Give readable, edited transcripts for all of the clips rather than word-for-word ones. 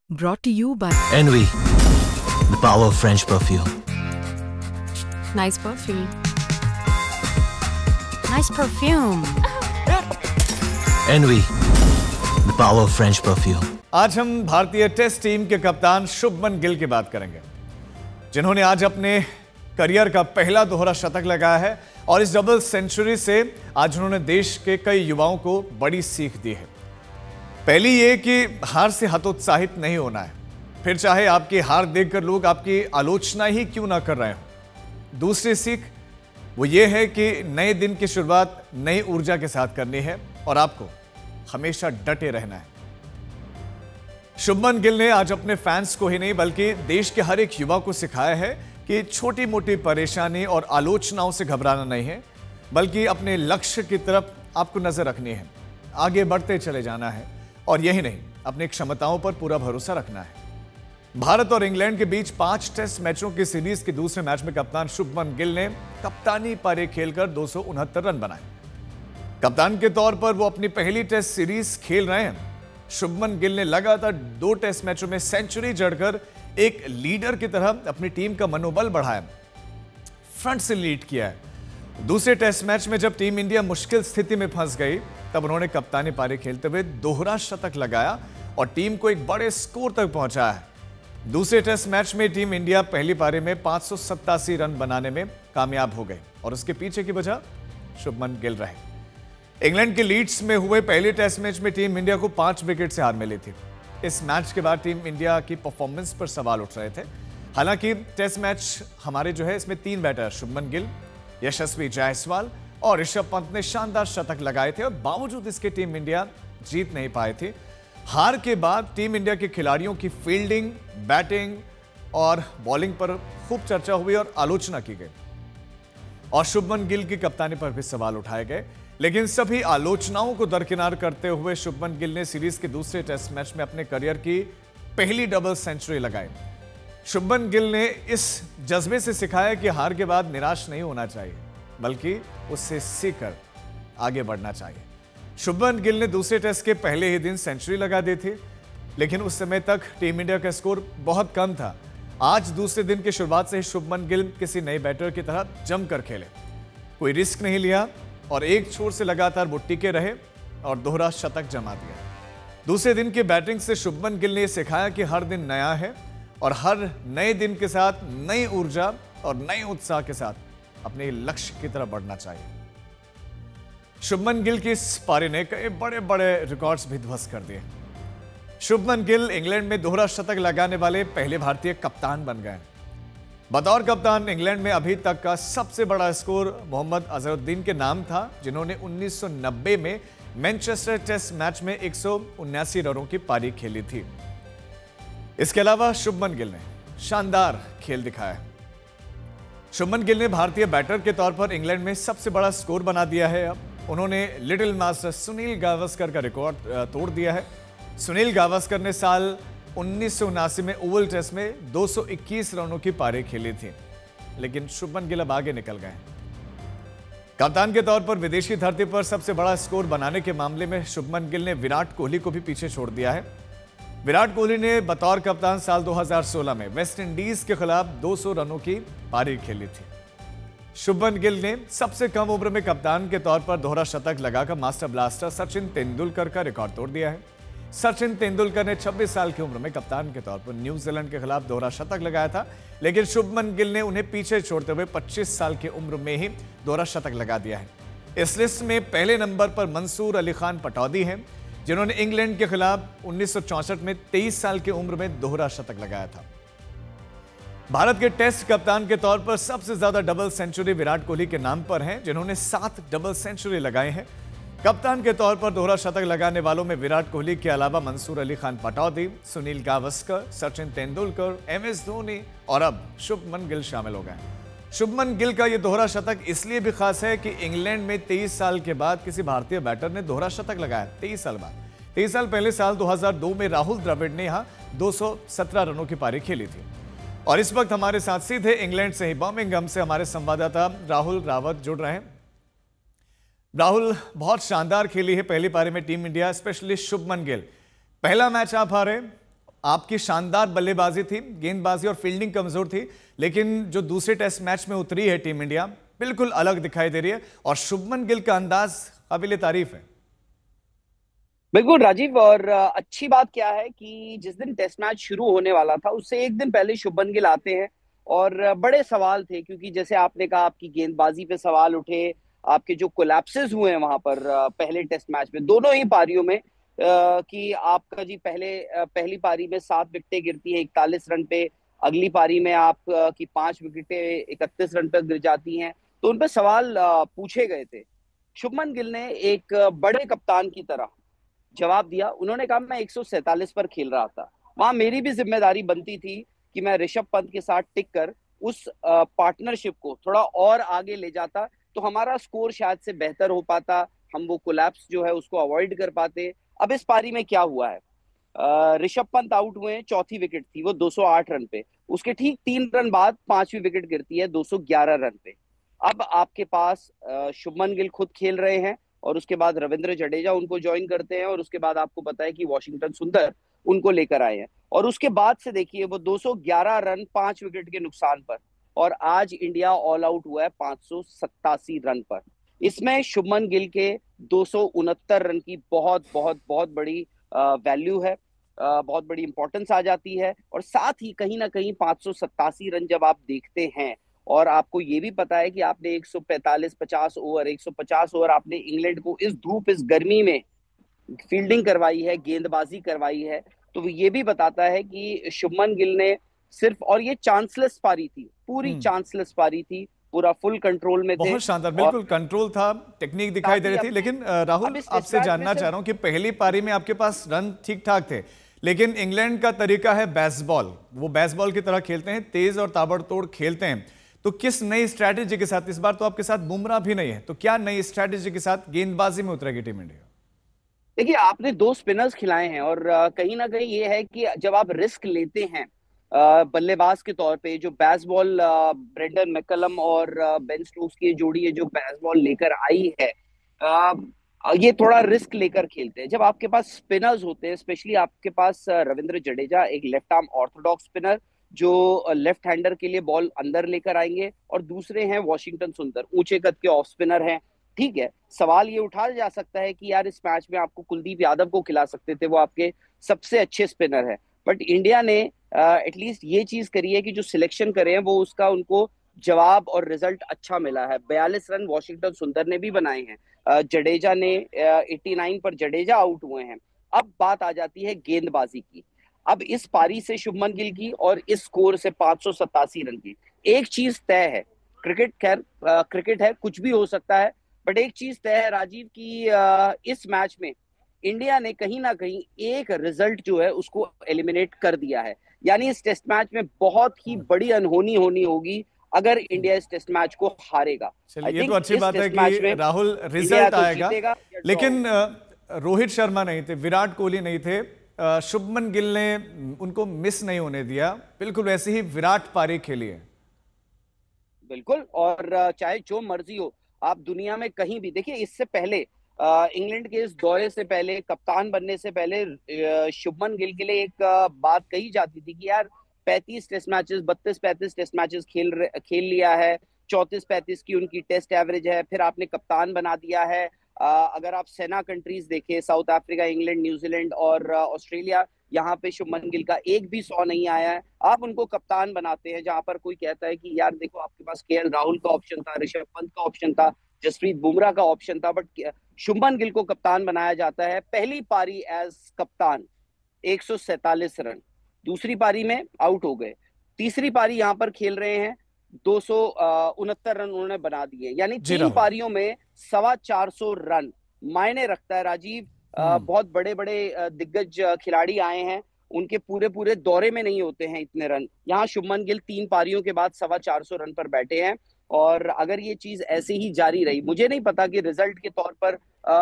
Brought to you by Envy, the power of French perfume. Nice perfume. Nice perfume. Envy, the power of French perfume. आज हम भारतीय test team के कप्तान शुभमन गिल की बात करेंगे, जिन्होंने आज अपने करियर का पहला दोहरा शतक लगाया है और इस डबल सेंचुरी से आज उन्होंने देश के कई युवाओं को बड़ी सीख दी है। पहली ये कि हार से हतोत्साहित नहीं होना है, फिर चाहे आपकी हार देखकर लोग आपकी आलोचना ही क्यों ना कर रहे हो। दूसरी सीख वो ये है कि नए दिन की शुरुआत नई ऊर्जा के साथ करनी है और आपको हमेशा डटे रहना है। शुभमन गिल ने आज अपने फैंस को ही नहीं बल्कि देश के हर एक युवा को सिखाया है कि छोटी मोटी परेशानी और आलोचनाओं से घबराना नहीं है, बल्कि अपने लक्ष्य की तरफ आपको नजर रखनी है, आगे बढ़ते चले जाना है और यही नहीं, अपनी क्षमताओं पर पूरा भरोसा रखना है। भारत और इंग्लैंड के बीच 5 टेस्ट मैचों की सीरीज के दूसरे मैच में कप्तान शुभमन गिल ने कप्तानी पारी खेलकर 269 रन बनाए। कप्तान के तौर पर वो अपनी पहली टेस्ट सीरीज खेल रहे हैं। शुभमन गिल ने लगातार 2 टेस्ट मैचों में सेंचुरी जड़कर एक लीडर की तरह अपनी टीम का मनोबल बढ़ाया, फ्रंट से लीड किया है। दूसरे टेस्ट मैच में जब टीम इंडिया मुश्किल स्थिति में फंस गई, तब उन्होंने कप्तानी पारी खेलते हुए दोहरा शतक लगाया और टीम को एक बड़े स्कोर तक पहुंचाया है। दूसरे टेस्ट मैच में टीम इंडिया पहली पारी में 587 रन बनाने में कामयाब हो गई और उसके पीछे की वजह शुभमन गिल रहे। इंग्लैंड के लीड्स में हुए पहले टेस्ट मैच में टीम इंडिया को 5 विकेट से हार मिली थी। इस मैच के बाद टीम इंडिया की परफॉर्मेंस पर सवाल उठ रहे थे। हालांकि टेस्ट मैच हमारे जो है इसमें 3 बैटर शुभमन गिल, यशस्वी जायसवाल और ऋषभ पंत ने शानदार शतक लगाए थे और बावजूद इसके टीम इंडिया जीत नहीं पाई थी। हार के बाद टीम इंडिया के खिलाड़ियों की फील्डिंग, बैटिंग और बॉलिंग पर खूब चर्चा हुई और आलोचना की गई और शुभमन गिल की कप्तानी पर भी सवाल उठाए गए। लेकिन सभी आलोचनाओं को दरकिनार करते हुए शुभमन गिल ने सीरीज के दूसरे टेस्ट मैच में अपने करियर की पहली डबल सेंचुरी लगाई। शुभमन गिल ने इस जज्बे से सिखाया कि हार के बाद निराश नहीं होना चाहिए, बल्कि उससे सीखकर आगे बढ़ना चाहिए। शुभमन गिल ने दूसरे टेस्ट के पहले ही दिन सेंचुरी लगा दी थी, लेकिन उस समय तक टीम इंडिया का स्कोर बहुत कम था। आज दूसरे दिन की शुरुआत से ही शुभमन गिल किसी नए बैटर की तरह जमकर खेले, कोई रिस्क नहीं लिया और एक छोर से लगातार वो टिके रहे और दोहरा शतक जमा दिया। दूसरे दिन की बैटिंग से शुभमन गिल ने सिखाया कि हर दिन नया है और हर नए दिन के साथ नई ऊर्जा और नए उत्साह के साथ अपने लक्ष्य की तरफ बढ़ना चाहिए। शुभमन गिल की इस पारी ने कई बड़े बड़े रिकॉर्ड्स भी ध्वस्त कर दिए। शुभमन गिल इंग्लैंड में दोहरा शतक लगाने वाले पहले भारतीय कप्तान बन गए। बतौर कप्तान इंग्लैंड में अभी तक का सबसे बड़ा स्कोर मोहम्मद अजहरुद्दीन के नाम था, जिन्होंने 1990 में मैनचेस्टर टेस्ट मैच में 179 रनों की पारी खेली थी। इसके अलावा शुभमन गिल ने शानदार खेल दिखाया। शुभमन गिल ने भारतीय बैटर के तौर पर इंग्लैंड में सबसे बड़ा स्कोर बना दिया है। अब उन्होंने लिटिल मास्टर सुनील गावस्कर का रिकॉर्ड तोड़ दिया है। सुनील गावस्कर ने साल 1979 में ओवल टेस्ट में 221 रनों की पारी खेली थी, लेकिन शुभमन गिल अब आगे निकल गए। कप्तान के तौर पर विदेशी धरती पर सबसे बड़ा स्कोर बनाने के मामले में शुभमन गिल ने विराट कोहली को भी पीछे छोड़ दिया है। विराट कोहली ने बतौर कप्तान साल 2016 में वेस्ट इंडीज के खिलाफ 200 रनों की पारी खेली थी। शुभमन गिल ने सबसे कम उम्र में कप्तान के तौर पर दोहरा शतक लगाकर मास्टर ब्लास्टर सचिन तेंदुलकर का रिकॉर्ड तोड़ दिया है। सचिन तेंदुलकर ने 26 साल की उम्र में कप्तान के तौर पर न्यूजीलैंड के खिलाफ दोहरा शतक लगाया था, लेकिन शुभमन गिल ने उन्हें पीछे छोड़ते हुए 25 साल की उम्र में ही दोहरा शतक लगा दिया है। इस लिस्ट में पहले नंबर पर मंसूर अली खान पटौदी हैं, जिन्होंने इंग्लैंड के खिलाफ 1964 में 23 साल की उम्र में दोहरा शतक लगाया था। भारत के टेस्ट कप्तान के तौर पर सबसे ज्यादा डबल सेंचुरी विराट कोहली के नाम पर हैं, जिन्होंने 7 डबल सेंचुरी लगाए हैं। कप्तान के तौर पर दोहरा शतक लगाने वालों में विराट कोहली के अलावा मंसूर अली खान पटौदी, सुनील गावस्कर, सचिन तेंदुलकर, MS धोनी और अब शुभमन गिल शामिल हो गए। शुभमन गिल का यह दोहरा शतक इसलिए भी खास है कि इंग्लैंड में 23 साल के बाद किसी भारतीय बैटर ने दोहरा शतक लगाया। 23 साल बाद, 23 साल पहले साल 2002 में राहुल द्रविड़ ने यहां 217 रनों की पारी खेली थी। और इस वक्त हमारे साथ सीधे इंग्लैंड से ही बर्मिंघम से हमारे संवाददाता राहुल रावत जुड़ रहे हैं। राहुल, बहुत शानदार खेली है पहली पारी में team India, specially Shubman Gill. पहला मैच आप हारे, आपकी शानदार बल्लेबाजी थी, गेंदबाजी और फील्डिंग कमजोर थी, लेकिन जो दूसरे टेस्ट मैच में उतरी है टीम इंडिया बिल्कुल अलग दिखाई दे रही है और शुभमन गिल का अंदाज काबिल तारीफ है। बिल्कुल राजीव, और अच्छी बात क्या है कि जिस दिन टेस्ट मैच शुरू होने वाला था उससे एक दिन पहले शुभमन गिल आते हैं और बड़े सवाल थे, क्योंकि जैसे आपने कहा आपकी गेंदबाजी पे सवाल उठे, आपके जो कोलैप्सेस हुए हैं वहां पर पहले टेस्ट मैच में दोनों ही पारियों में, कि आपका जी पहली पारी में 7 विकेटें गिरती हैं 41 रन पे, अगली पारी में आप की 5 विकेटें 31 रन पे गिर जाती हैं, तो उन पे सवाल पूछे गए थे। शुभमन गिल ने एक बड़े कप्तान की तरह जवाब दिया। उन्होंने कहा मैं 147 पर खेल रहा था, वहां मेरी भी जिम्मेदारी बनती थी कि मैं ऋषभ पंत के साथ टिक कर उस पार्टनरशिप को थोड़ा और आगे ले जाता, तो हमारा स्कोर शायद से बेहतर हो पाता, हम वो कोलैप्स जो है उसको अवॉइड कर पाते। अब इस पारी में क्या हुआ है, ऋषभ पंत आउट हुए, चौथी विकेट थी वो 208 रन पे, उसके ठीक 3 रन बाद 5वीं विकेट गिरती है 211 रन पे। अब आपके पास शुभमन गिल खुद खेल रहे हैं और उसके बाद रविंद्र जडेजा उनको ज्वाइन करते हैं, और उसके बाद आपको पता है कि वॉशिंगटन सुंदर उनको लेकर आए हैं, और उसके बाद से देखिए वो 211 रन 5 विकेट के नुकसान पर, और आज इंडिया ऑल आउट हुआ है 587 रन पर। इसमें शुभमन गिल के 269 रन की बहुत बहुत बहुत बड़ी वैल्यू है, बहुत बड़ी इंपॉर्टेंस आ जाती है। और साथ ही कहीं ना कहीं 587 रन जब आप देखते हैं, और आपको ये भी पता है कि आपने 150 ओवर आपने इंग्लैंड को इस धूप इस गर्मी में फील्डिंग करवाई है, गेंदबाजी करवाई है, तो ये भी बताता है कि शुभमन गिल ने सिर्फ, और ये चांसलेस पारी थी, पूरी चांसलेस पारी थी, पूरा फुल कंट्रोल में थे। बहुत शानदार, बिल्कुल कंट्रोल था, टेक्निक दिखाई दे रही थी। लेकिन राहुल आपसे जानना चाह रहा हूं कि पहली पारी में आपके पास रन ठीक ठाक थे, लेकिन इंग्लैंड का तरीका है बेसबॉल, वो बेसबॉल की तरह खेलते हैं, तेज और ताबड़तोड़ खेलते हैं। तो किस नई स्ट्रैटेजी के साथ, इस बार तो आपके साथ बुमराह भी नहीं है, तो क्या नई स्ट्रैटेजी के साथ गेंदबाजी में उतरेगी टीम इंडिया? देखिए, आपने 2 स्पिनर्स खिलाए हैं, और कहीं ना कहीं ये है कि जब आप रिस्क लेते हैं बल्लेबाज के तौर पे, जो बेसबॉल ब्रेंडन मैकलम और बेन स्टोक्स की जोड़ी है जो बेसबॉल लेकर आई है, ये थोड़ा रिस्क लेकर खेलते हैं। जब आपके पास स्पिनर्स होते हैं, स्पेशली आपके पास रविंद्र जडेजा एक लेफ्ट आर्म ऑर्थोडॉक्स स्पिनर जो लेफ्ट हैंडर के लिए बॉल अंदर लेकर आएंगे, और दूसरे हैं वॉशिंगटन सुंदर, ऊंचे कद के ऑफ स्पिनर हैं। ठीक है, सवाल ये उठाया जा सकता है कि यार इस मैच में आपको कुलदीप यादव को खिला सकते थे, वो आपके सबसे अच्छे स्पिनर है, बट इंडिया ने एटलीस्ट ये चीज करी है कि जो सिलेक्शन करे हैं वो उसका उनको जवाब और रिजल्ट अच्छा मिला है। 42 रन वॉशिंगटन सुंदर ने भी बनाए हैं, जडेजा ने 89 पर जडेजा आउट हुए हैं। अब बात आ जाती है गेंदबाजी की। अब इस पारी से शुभमन गिल की और इस स्कोर से 587 रन की एक चीज तय है, क्रिकेट खैर क्रिकेट है, कुछ भी हो सकता है, बट एक चीज तय है राजीव की इस मैच में इंडिया ने कहीं ना कहीं एक रिजल्ट जो है उसको एलिमिनेट कर दिया है। यानी इस टेस्ट मैच में बहुत ही बड़ी अनहोनी होनी होगी अगर इंडिया इस टेस्ट मैच को हारेगा। चलिए, ये तो अच्छी बात है कि राहुल रिजल्ट आएगा, लेकिन रोहित शर्मा नहीं थे, विराट कोहली नहीं थे, शुभमन गिल ने उनको मिस नहीं होने दिया, बिल्कुल वैसे ही विराट पारी खेली है। बिल्कुल, और चाहे जो मर्जी हो, आप दुनिया में कहीं भी देखिए, इससे पहले इंग्लैंड के इस दौरे से पहले, कप्तान बनने से पहले शुभमन गिल के लिए एक बात कही जाती थी कि यार 35 टेस्ट मैचेस, 32-35 टेस्ट मैचेस खेल लिया है, 34-35 की उनकी टेस्ट एवरेज है, फिर आपने कप्तान बना दिया है। अगर आप सेना कंट्रीज देखें, साउथ अफ्रीका, इंग्लैंड, न्यूजीलैंड और ऑस्ट्रेलिया, यहाँ पे शुभमन गिल का एक भी 100 नहीं आया है, आप उनको कप्तान बनाते हैं। जहां पर कोई कहता है कि यार देखो आपके पास केएल राहुल का ऑप्शन था, ऋषभ पंत का ऑप्शन था, जसप्रीत बुमराह का ऑप्शन था, बट शुभमन गिल को कप्तान बनाया जाता है। पहली पारी एज कप्तान 147 रन, दूसरी पारी में आउट हो गए, तीसरी पारी यहाँ पर खेल रहे हैं 269 रन उन्होंने बना दिए, यानी 3 पारियों में 425 रन मायने रखता है राजीव। बहुत बड़े बड़े दिग्गज खिलाड़ी आए हैं, उनके पूरे दौरे में नहीं होते हैं इतने रन। यहाँ शुभमन गिल 3 पारियों के बाद 425 रन पर बैठे हैं, और अगर ये चीज ऐसे ही जारी रही, मुझे नहीं पता कि रिजल्ट के तौर पर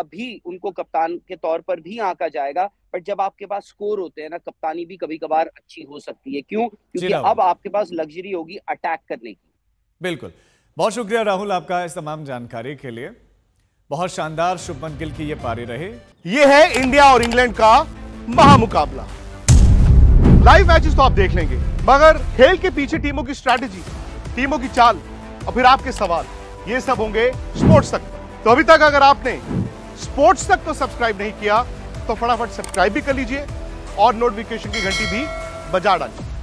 भी उनको कप्तान के तौर पर भी आंका जाएगा, बट जब आपके पास स्कोर होते हैं ना, कप्तानी भी कभी कभार अच्छी हो सकती है। क्यों? क्योंकि अब आपके पास लग्जरी होगी अटैक करने की। बिल्कुल, बहुत शुक्रिया राहुल आपका इस तमाम जानकारी के लिए। बहुत शानदार शुभमन गिल की ये पारी रही। ये है इंडिया और इंग्लैंड का महामुकाबला। लाइव मैचेस तो आप देख लेंगे, मगर खेल के पीछे टीमों की स्ट्रैटेजी, टीमों की चाल और फिर आपके सवाल, ये सब होंगे स्पोर्ट्स तक। तो अभी तक अगर आपने स्पोर्ट्स तक को सब्सक्राइब नहीं किया तो फटाफट सब्सक्राइब भी कर लीजिए और नोटिफिकेशन की घंटी भी बजा डालिए।